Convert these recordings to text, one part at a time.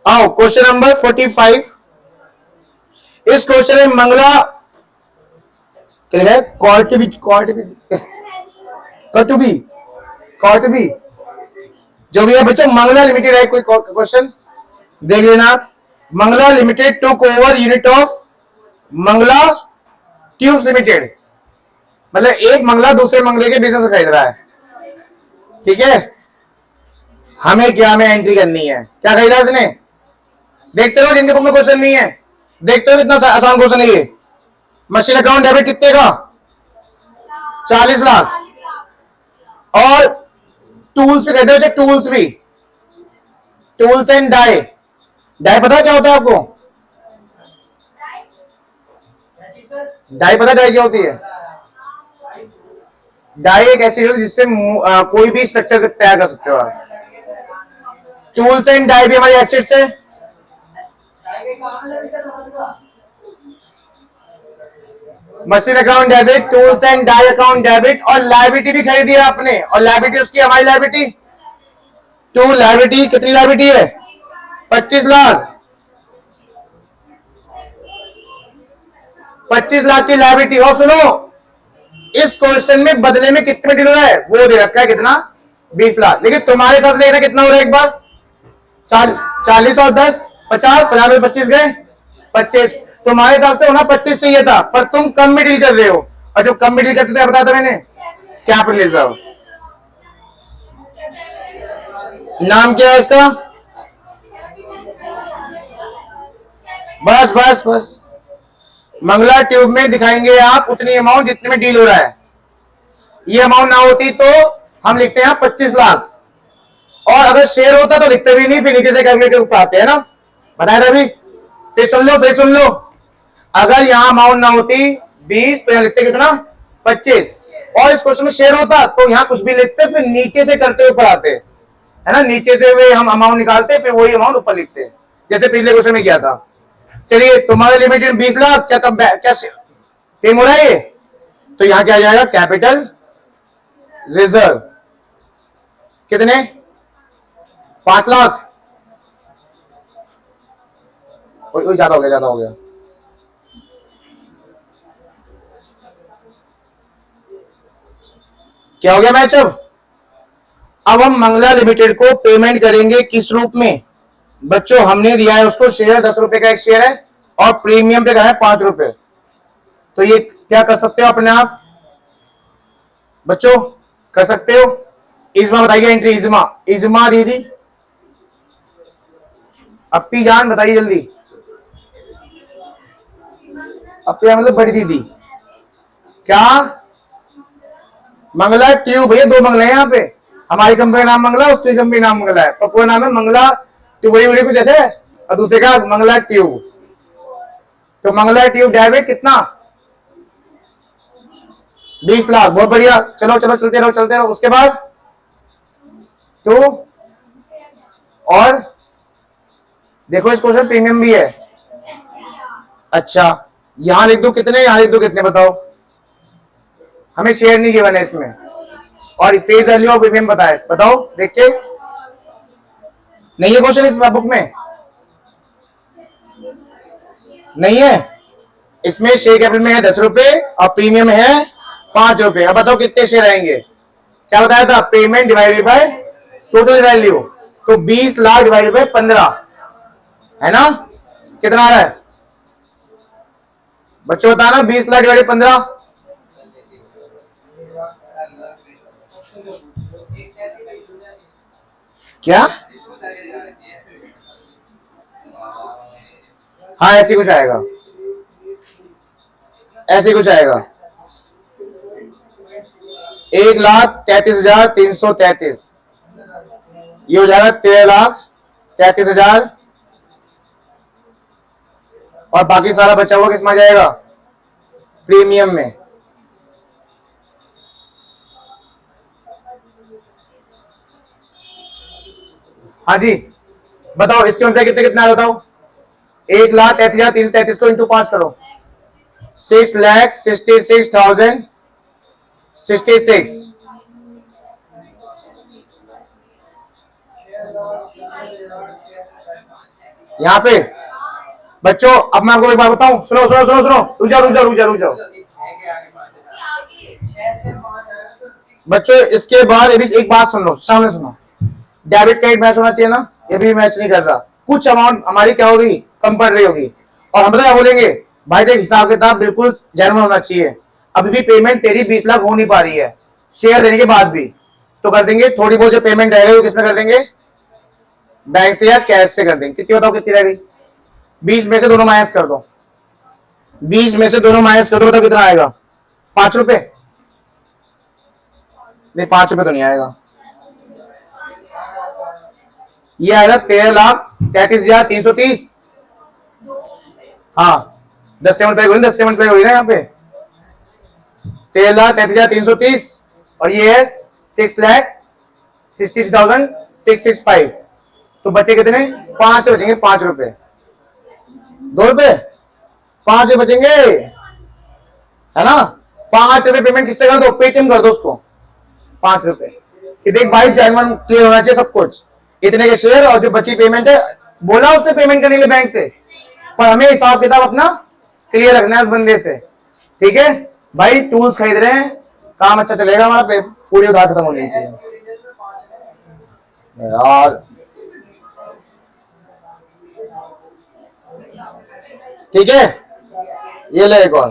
आओ question number 45। इस question में मंगला है कॉर्टबी जो भी है बच्चों, मंगला लिमिटेड है। कोई क्वेश्चन देख लेना आप। Mangala limited took over unit of Mangala tubes limited, मतलब एक मंगला दूसरे मंगले के बिजनेस खरीद रहा है। ठीक है, हमें क्या में एंट्री करनी है, क्या खरीदा इसने। देखते रहो, जिनके बुक में क्वेश्चन नहीं है देखते हो कितना आसान क्वेश्चन है ये। मशीन अकाउंट डेबिट कितने का, 40 लाख। और टूल्स भी कहते हो, टूल्स भी, टूल्स एंड डाई। डाई पता क्या होता है आपको, डाई पता डाई क्या होती है। डाई एक ऐसी चीज है जिससे कोई भी स्ट्रक्चर तैयार कर सकते हो आप। टूल्स एंड डाई भी हमारे एसेट्स है। Machine account debit, tools and die account debit, और लायबिलिटी भी खरीदी है आपने, और लायबिलिटी उसकी हमारी लायबिलिटी। टू लायबिलिटी, कितनी लायबिलिटी है, 25 लाख। 25 लाख की लायबिलिटी। और सुनो, इस क्वेश्चन में बदले में कितने डील हो रहा है, वो दे रखा है कितना, 20 लाख। लेकिन तुम्हारे हिसाब से देखना कितना हो रहा है एक बार, 40 और 10 50, 50 में 25 गए 25। तुम्हारे हिसाब से होना 25 चाहिए था, पर तुम कम में डील कर रहे हो। और जब कम में डील करते थे, बताया था मैंने, कैपिटलिज्म। नाम क्या है इसका, बस बस बस, मंगला ट्यूब में दिखाएंगे आप उतनी अमाउंट जितने में डील हो रहा है। ये अमाउंट ना होती तो हम लिखते हैं 25 लाख, और अगर शेयर होता तो लिखते भी नहीं, फिर नीचे से कैलकुलेटर ऊपर आते हैं ना, बताया था अभी। फिर सुन लो, अगर यहां अमाउंट ना होती 20, तो यहां लिखते कितना, 25। और इस क्वेश्चन में शेयर होता तो यहां कुछ भी लिखते, फिर नीचे से करते ऊपर आते, है ना, नीचे से वे हम अमाउंट निकालते, फिर वही अमाउंट ऊपर लिखते, जैसे पिछले क्वेश्चन में किया था। चलिए, तुम्हारे लिमिटेड 20 लाख, क्या सेम हो रहा है ये, तो यहां क्या आ जाएगा, कैपिटल रिजर्व कितने, 5 लाख। ज्यादा हो गया। क्या हो गया मैच। अब हम मंगला लिमिटेड को पेमेंट करेंगे किस रूप में, बच्चों हमने दिया है उसको शेयर, 10 रुपए का एक शेयर है, और प्रीमियम पे कहा है 5 रुपए। तो ये क्या कर सकते हो अपने आप बच्चों, कर सकते हो। इज्मा बताइए एंट्री, इज्मा दीदी, अपी जान बताइए जल्दी। अपी मतलब बड़ी दीदी, क्या, मंगला ट्यूब, भैया 2 मंगला है यहाँ पे। हमारी कंपनी का नाम मंगला, उसकी कंपनी नाम मंगला है, पप्पू का नाम है मंगला ट्यूब, बड़ी कुछ ऐसे, और दूसरे का मंगला ट्यूब। तो मंगला ट्यूब डेबिट कितना, 20 लाख। बहुत बढ़िया, चलो चलते रहो। उसके बाद 2, और देखो इस क्वेश्चन प्रीमियम भी है। अच्छा, यहां लिख दो कितने, यहां लिख दो कितने, बताओ। हमें शेयर नहीं गिवन है इसमें, और फेस वैल्यू ऑफ प्रीमियम बताओ देख के। नहीं है क्वेश्चन इस बुक में, नहीं है। इसमें शेयर कैपिटल में है 10 रुपए, और प्रीमियम है 5 रुपए। अब बताओ कितने शेयर आएंगे, क्या बताया था, payment divided by total value. तो 20 लाख डिवाइडेड बाय 15, है ना, कितना आ रहा है बच्चों, बताना। 20 लाख डिवाइडेड 15, क्या, हाँ ऐसे कुछ आएगा, 1,33,333, ये हो जाएगा 13,33,000, और बाकी सारा बचा हुआ किसमें आ जाएगा, प्रीमियम में। हाँ जी बताओ, इसके मतलब कितने कितना बताओ, 1,33,333 को इंटू 5 करो, 6,66,066। यहाँ पे बच्चों, अब मैं आपको एक बात बताऊं, सुनो सुनो सुनो सुनो, रुक जाओ रुक जाओ रुक जाओ रुक जाओ बच्चों। इसके बाद ये भी एक बात सुन लो, सामने सुनो। डेबिट क्रेडिट मैच होना चाहिए ना, ये भी मैच नहीं कर रहा। कुछ अमाउंट हमारी क्या होगी, कम पड़ रही होगी, और हम पता क्या बोलेंगे, भाई देख हिसाब किताब बिल्कुल जेन्युइन होना चाहिए। अभी भी पेमेंट तेरी 20 लाख हो नहीं पा रही है शेयर देने के बाद भी, तो कर देंगे थोड़ी बहुत जो पेमेंट रह गई, किसमें कर देंगे, बैंक से या कैश से कर देंगे। कितनी बताओ कितनी रह गई, 20 में से दोनों माइनस कर दो, 20 में से दोनों माइनस कर दो, बताओ कितना आएगा, 5 रुपए? नहीं 5 रुपए तो नहीं आएगा, ये आएगा 13,33,330। हाँ 10 से मल्टीप्लाई, 10 से मल्टीप्लाई हुई ना यहाँ पे, 13,33,330, और ये है 6,66,665। तो बचे कितने, 5 बचेंगे, 5 रुपए, 2 रुपए, 5 रुपए बचेंगे, है ना। 5 रुपए पेमेंट किससे कर दो, पेटीएम कर दो उसको, 5 रुपए। कि देख भाई जेन्युइन क्लियर होना चाहिए सब कुछ, इतने के शेयर, और जो बची पेमेंट है, बोला उसने पेमेंट करने के लिए बैंक से, पर हमें हिसाब किताब अपना क्लियर रखना है उस बंदे से, ठीक है भाई। टूल्स खरीद रहे हैं, काम अच्छा चलेगा हमारा, पूरी उधार खत्म होनी चाहिए यार, ठीक है। ये ले एक और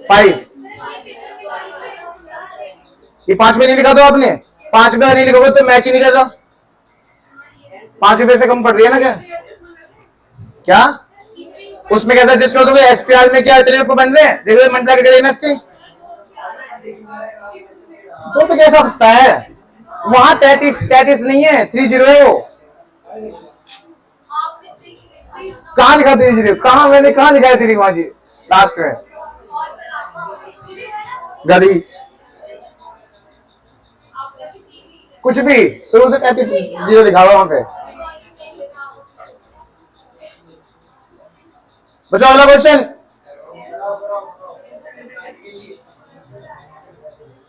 5, ये 5 में नहीं लिखा तो आपने, 5 में नहीं लिखोगे तो मैच ही नहीं कर रहा, 5 रुपए से कम पड़ रही है ना क्या उसमें कैसे एडजस्ट कर दोगे, एसपीआर में क्या इतने रुपए बन रहे हैं, देखो मंडला के देना इसके, तो कैसा हो सकता है, वहां 33 नहीं है, 30 है वो, कहां लिखा 30, कहां मैंने कहां लिखा है 30 वहां जी लास्ट में, गधी कुछ भी, शुरू से 33 लिखा हुआ वहां पे। बच्चों अगला क्वेश्चन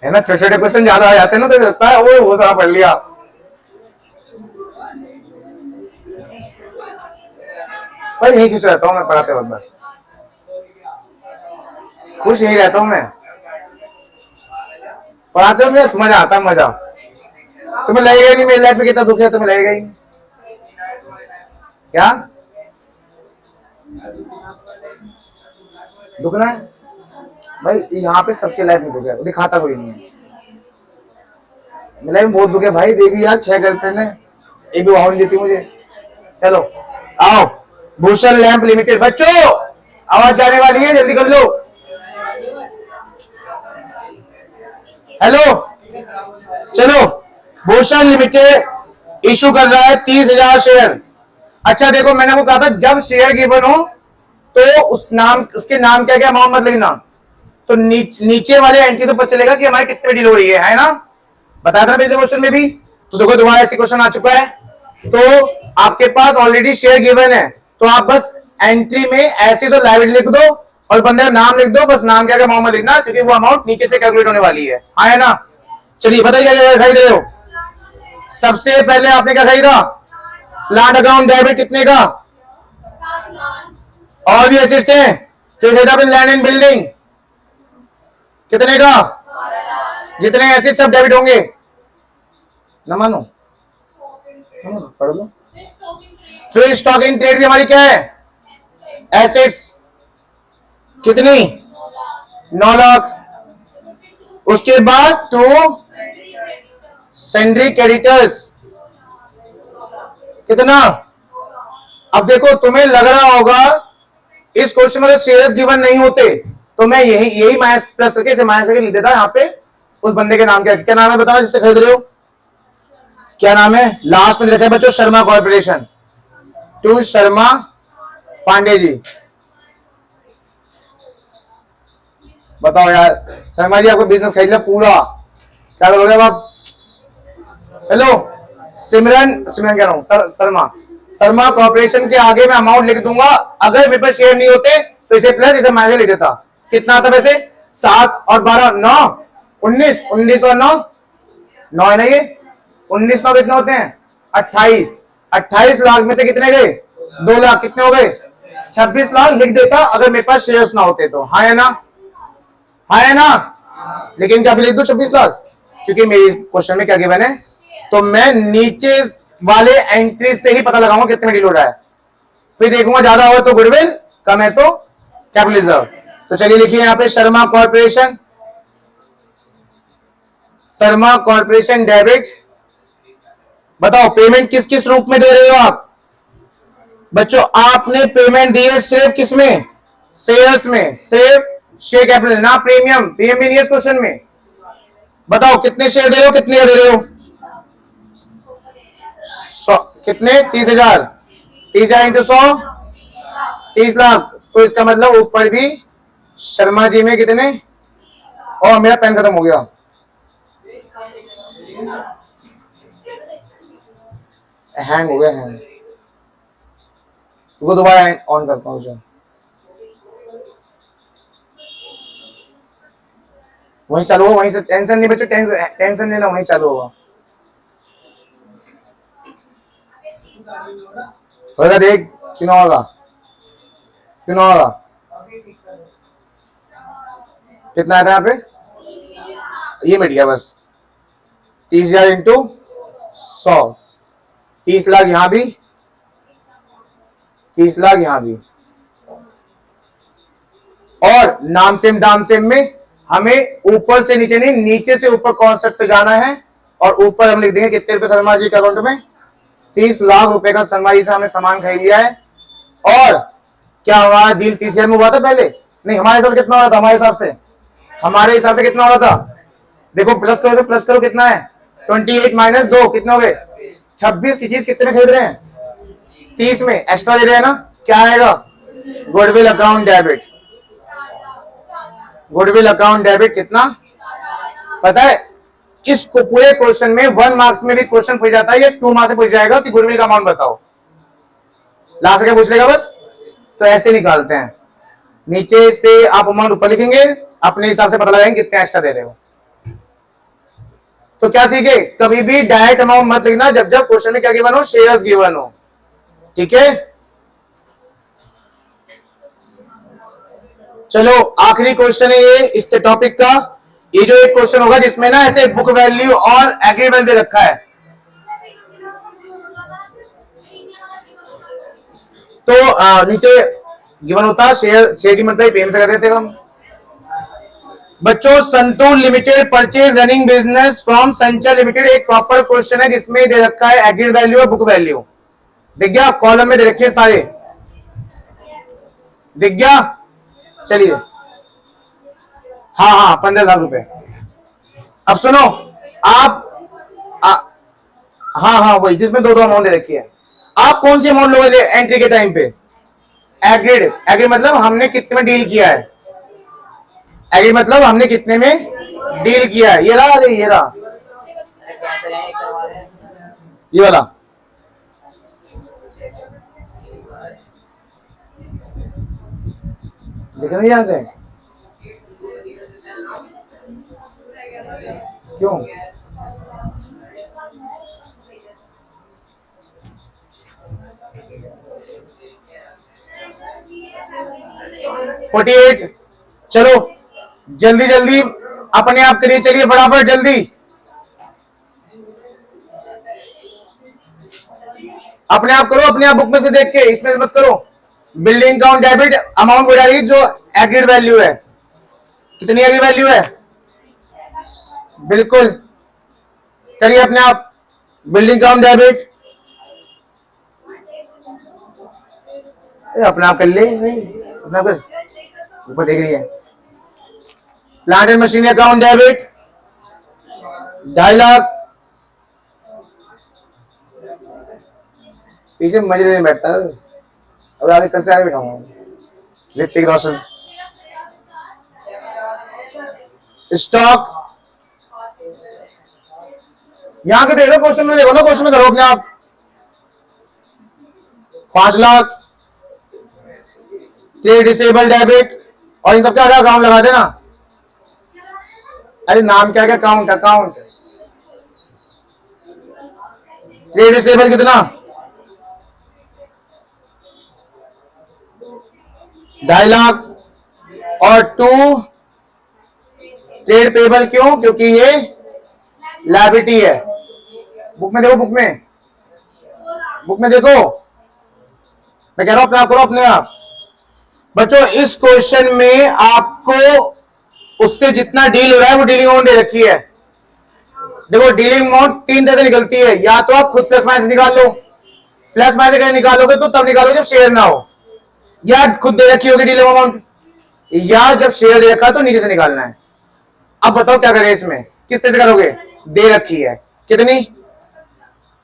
है ना, छोटे छोटे क्वेश्चन ज्यादा आ जाते हैं ना, तो लगता है वो सारा पढ़ लिया। भाई यही खुश रहता हूँ मैं पढ़ाते वक्त, बस खुश यही रहता हूँ मैं पढ़ाते हुए, मजा आता है, मजा। तुम्हें लगेगा ही नहीं मेरी लाइफ में कितना दुख है, तुम्हें लगेगा ही नहीं क्या दुखना है भाई, यहाँ पे सबके लाइफ में दुख है, दिखाता कोई नहीं है, मेरी लाइफ में बहुत दुख है भाई। देखिए यार 6 गर्लफ्रेंड है, एक भी नहीं देती मुझे। चलो आओ, भूषण लैंप लिमिटेड, बच्चों आवाज जाने वाली है, जल्दी कर लो। हेलो चलो, भूषण लिमिटेड इशू कर रहा है 30,000 शेयर। अच्छा देखो, मैंने वो कहा था जब शेयर गिवन हो तो उसके नाम क्या क्या अमाउंट मत लिखना, तो नीचे वाले एंट्री से पता चलेगा कि हमारी कितनी डील हो रही है ना, बताया था पिछले क्वेश्चन में भी। तो देखो दोबारा ऐसे क्वेश्चन आ चुका है, तो आपके पास ऑलरेडी शेयर गिवन है, तो आप बस एंट्री में एसेट्स और लायबिलिटी लिख दो और बंदे का नाम लिख दो, बस नाम क्या क्या अमाउंट मत लिखना, क्योंकि वो अमाउंट नीचे से कैलकुलेट होने वाली है, हाँ है ना। चलिए बताइए क्या खरीद रहे हो। सबसे पहले आपने क्या खरीदा, लैंड अकाउंट डेबिट कितने का, और भी एसेट्स हैं, फिर खरीदा आपने लैंड एंड बिल्डिंग कितने का, जितने एसेट्स सब डेबिट होंगे, ना मानो पढ़ लो। फिर स्टॉक इन ट्रेड भी हमारी क्या है, एसेट्स कितनी, 9 लाख। उसके बाद टू सैंड्री क्रेडिटर्स कितना। अब देखो तुम्हें लग रहा होगा इस क्वेश्चन में शेयर्स गिवन नहीं होते, तो मैं यही माइनस प्लस करके इसे माइनस करके लिख देता यहाँ पे। उस बंदे के नाम क्या नाम है बताना जिससे खरीद रहे हो, क्या नाम है, लास्ट में लिखा है बच्चों शर्मा कॉर्पोरेशन, टू शर्मा पांडे जी। बताओ यार शर्मा जी, आपको बिजनेस खरीद लिया पूरा, क्या करोगे आप। हेलो सिमरन कह रहा हूं, शर्मा कॉर्पोरेशन के आगे मैं अमाउंट लिख दूंगा, अगर मेरे पास शेयर नहीं होते तो इसे प्लस इसे माइनस लिख देता। कितना आता वैसे, 7 और 12 9 19 और 9 है ना, ये 19 9 कितने होते हैं 28 लाख में से कितने गए? 2 लाख। कितने हो गए? 26 लाख लिख देता अगर मेरे पास शेयर्स ना होते तो। हाँ है ना? हाँ है ना? लेकिन क्या लिख दो 26 लाख? क्योंकि मेरी क्वेश्चन में क्या गिवन है, तो मैं नीचे वाले एंट्री से ही पता लगाऊंगा कितने डील हो रहा है, फिर देखूंगा ज्यादा हो तो गुडविल, कम है तो कैपिटल रिजर्व। तो चलिए लिखिए यहां पे Sharma corporation, Sharma corporation debit. बताओ पेमेंट किस किस रूप में दे रहे हो आप बच्चों? आपने पेमेंट दी है सिर्फ किसमें? शेयर्स में, सिर्फ शेयर कैपिटल, ना प्रीमियम। प्रीमियम भी नहीं है इस क्वेश्चन में। बताओ कितने शेयर दे रहे हो, कितने दे रहे हो? कितने? 30,000। 30,000 इंटू 100, 30 लाख। तो इसका मतलब ऊपर भी शर्मा जी में कितने? और मेरा पेन खत्म हो गया। हैंग हो गया, हैंग। वो दोबारा ऑन करता हूँ जो। वहीं चालू हो, वहीं से। टेंशन नहीं बच्चों, टेंशन लेना, वहीं चालू होगा। होगा, देख क्यों ना होगा, क्यों ना होगा। कितना आया था यहाँ पे? ये मिट गया बस। 30,000 इंटू 100, 30 लाख यहां भी, 30 लाख यहां भी। और नाम सेम दाम सेम में हमें ऊपर से नीचे नहीं, नीचे से ऊपर कॉन्सेप्ट पे जाना है। और ऊपर हम लिख देंगे कितने रुपए शर्मा जी के अकाउंट में? 30 लाख रुपए का शर्मा जी से हमने सामान खरीद लिया है। और क्या हमारा डील 30,000 में हुआ था पहले? नहीं, हमारे हिसाब से कितना हो रहा था? हमारे हिसाब से कितना हो रहा था? देखो प्लस करो, से प्लस करो, कितना है? 28 माइनस 2 कितने हो गए? 26 की चीज कितने में खरीद रहे हैं? 30 में। एक्स्ट्रा दे रहे हैं ना, क्या आएगा? Goodwill account debit. Goodwill account debit कितना पता है? इसको पूरे क्वेश्चन में 1 मार्क्स में भी क्वेश्चन पूछ जाता है, ये 2 मार्क्स से पूछ जाएगा कि गुडविल का अमाउंट बताओ। लास्ट में पूछ लेगा बस। तो ऐसे निकालते हैं, नीचे से आप अमाउंट ऊपर लिखेंगे, अपने हिसाब से पता लगाएंगे कितने एक्स्ट्रा दे रहे हो। तो क्या सीखे? कभी भी डायरेक्ट अमाउंट मत लिखना जब जब क्वेश्चन में क्या गिवन हो? शेयर्स गिवन हो। ठीक है, चलो आखिरी क्वेश्चन है ये इस टॉपिक का। ये जो एक क्वेश्चन होगा जिसमें ना ऐसे बुक वैल्यू और एग्रीड वैल्यू दे रखा है, तो नीचे गिवन होता शेयर की मतलब पेमेंट से कर देते हम बच्चों। Santoor limited purchase running business from Sanchar limited, एक प्रॉपर क्वेश्चन है जिसमें दे रखा है एग्रीड वैल्यू और बुक वैल्यू। दिख गया? कॉलम में दे रखे सारे, दिख गया? चलिए, हाँ 15 लाख रुपए। अब सुनो आप, हाँ वही जिसमें दो अमाउंट दे रखी है। आप कौन सी अमाउंट लोगे एंट्री के टाइम पे? एग्रीड मतलब हमने कितने में डील किया है। एग्रीड मतलब हमने कितने में डील किया है। ये रहा ये वाला। दिख रही यहां से? क्यों? $48। चलो जल्दी जल्दी अपने आप करिए, चलिए फटाफट जल्दी। अपने आप करो, अपने आप बुक में से देख के, इसमें मत करो। बिल्डिंग काउंट डेबिट अमाउंट बढ़ा रही जो एग्रीड वैल्यू है। कितनी एग्रीड वैल्यू है? बिल्कुल करिए अपने आप। बिल्डिंग काउंट डेबिट अपने आप कर ले, नहीं अपने आप कर, ऊपर देख रही है। Plant and machinery account debit 2.5 lakh. पीछे मजे नहीं बैठता, अब आगे कल से आगे बैठाऊंगा। ऋतिक रोशन। स्टॉक यहां के देख लो, क्वेश्चन में देखो ना, क्वेश्चन में करो अपने आप। 5 लाख। ट्रेड डिसेबल डेबिट, और इन सब का अकाउंट लगा देना। अरे नाम क्या क्या? अकाउंट ट्रेड रिसीवेबल कितना, 2.5 लाख। और 2 ट्रेड पेबल, क्यों, क्योंकि ये लायबिलिटी है। बुक में देखो, बुक में देखो, मैं कह रहा हूं अपने आप करो, अपने आप। बच्चों इस क्वेश्चन में आपको उससे जितना डील हो रहा है वो डीलिंग अमाउंट दे रखी है। देखो डीलिंग अमाउंट 3 तरह से निकलती है, या तो आप खुद प्लस माइनस निकाल लो, प्लस माइनस अगर निकालोगे तो तब निकालो जब शेयर ना हो, या खुद दे रखी होगी डीलिंग अमाउंट, या जब शेयर दे रखा तो नीचे से निकालना है। अब बताओ क्या करें इसमें, किस तरह से करोगे। दे रखी है कितनी,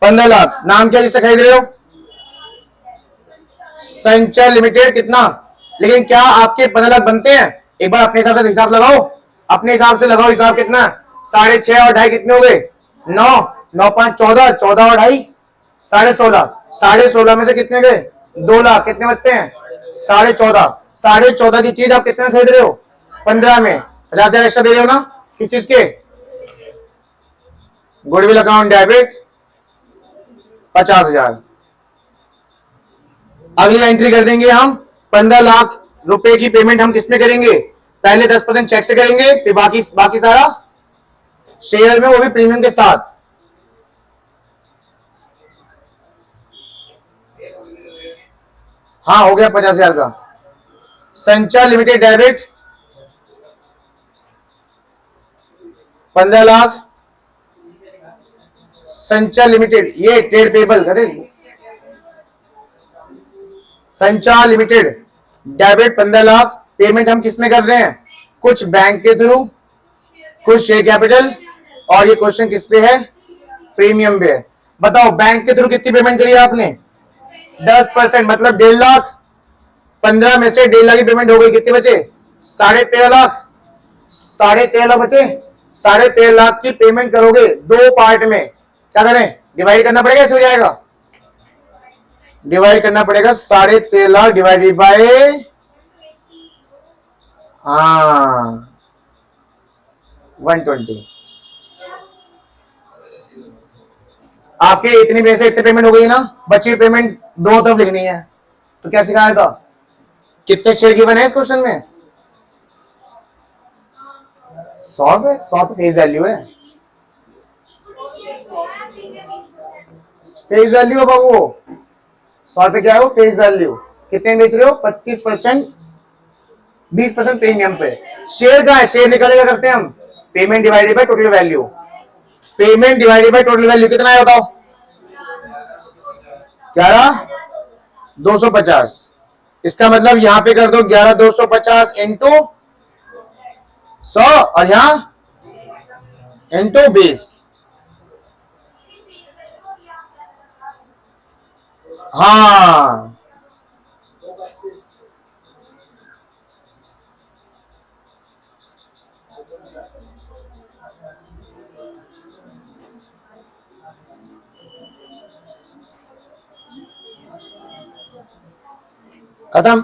15 लाख। नाम क्या जिससे खरीद रहे हो, संचय लिमिटेड। कितना, लेकिन क्या आपके 15 लाख बनते हैं, एक बार अपने हिसाब से हिसाब लगाओ, अपने हिसाब से लगाओ हिसाब। कितना, 6.5 और 2.5 कितने हो गए, 9, 9 5 14, 14 और 2.5 16.5, 16.5 में से कितने गए, 2 लाख। कितने बचते हैं, 14.5। 14.5 की चीज आप कितने में खरीद रहे हो, 15 में। 50,000 एक्स्ट्रा दे रहे हो ना, किस चीज के, गुडविल अकाउंट डेबिट 50,000। अगली एंट्री कर देंगे हम, 15 लाख रुपए की पेमेंट हम किसमें करेंगे, पहले 10% चेक से करेंगे, फिर बाकी सारा शेयर में, वो भी प्रीमियम के साथ। हाँ हो गया 50,000 का। संचार लिमिटेड डेबिट 15 लाख, संचार लिमिटेड, ये ट्रेड पेबल कहते, संचार लिमिटेड डेबिट 15 लाख। पेमेंट हम किस में कर रहे हैं, कुछ बैंक के थ्रू, कुछ शेयर कैपिटल, और ये क्वेश्चन किस पे है, प्रीमियम पे है। बताओ बैंक के थ्रू कितनी पेमेंट करी आपने, 10%, मतलब 1.5 लाख। 15 में से 1.5 लाख की पेमेंट हो गई, कितने बचे, 13.5 लाख। 13.5 लाख बचे, 13.5 लाख की पेमेंट करोगे 2 पार्ट में। क्या करें, डिवाइड करना पड़ेगा, ऐसे हो जाएगा, डिवाइड करना पड़ेगा। 13.5 लाख डिवाइडेड बाय, हाँ 120। आपके इतनी पैसे इतने पेमेंट हो गई ना, बची पेमेंट दोनों तरफ लिखनी है। तो क्या सिखाया था, कितने शेयर गिवन है इस क्वेश्चन में, 100 है, 100 तो फेस वैल्यू है, फेस वैल्यू है बाबू, 100 पे क्या है वो, फेस वैल्यू। कितने बेच रहे हो, 25%, 20% प्रीमियम पे। शेयर का है, शेयर निकालेगा करते हैं हम, payment divided by total value. Payment divided by total value कितना है बताओ, 11,250। इसका मतलब यहां पे कर दो 11,250 इंटू 100, और यहां इंटू 20। हाँ खत्म।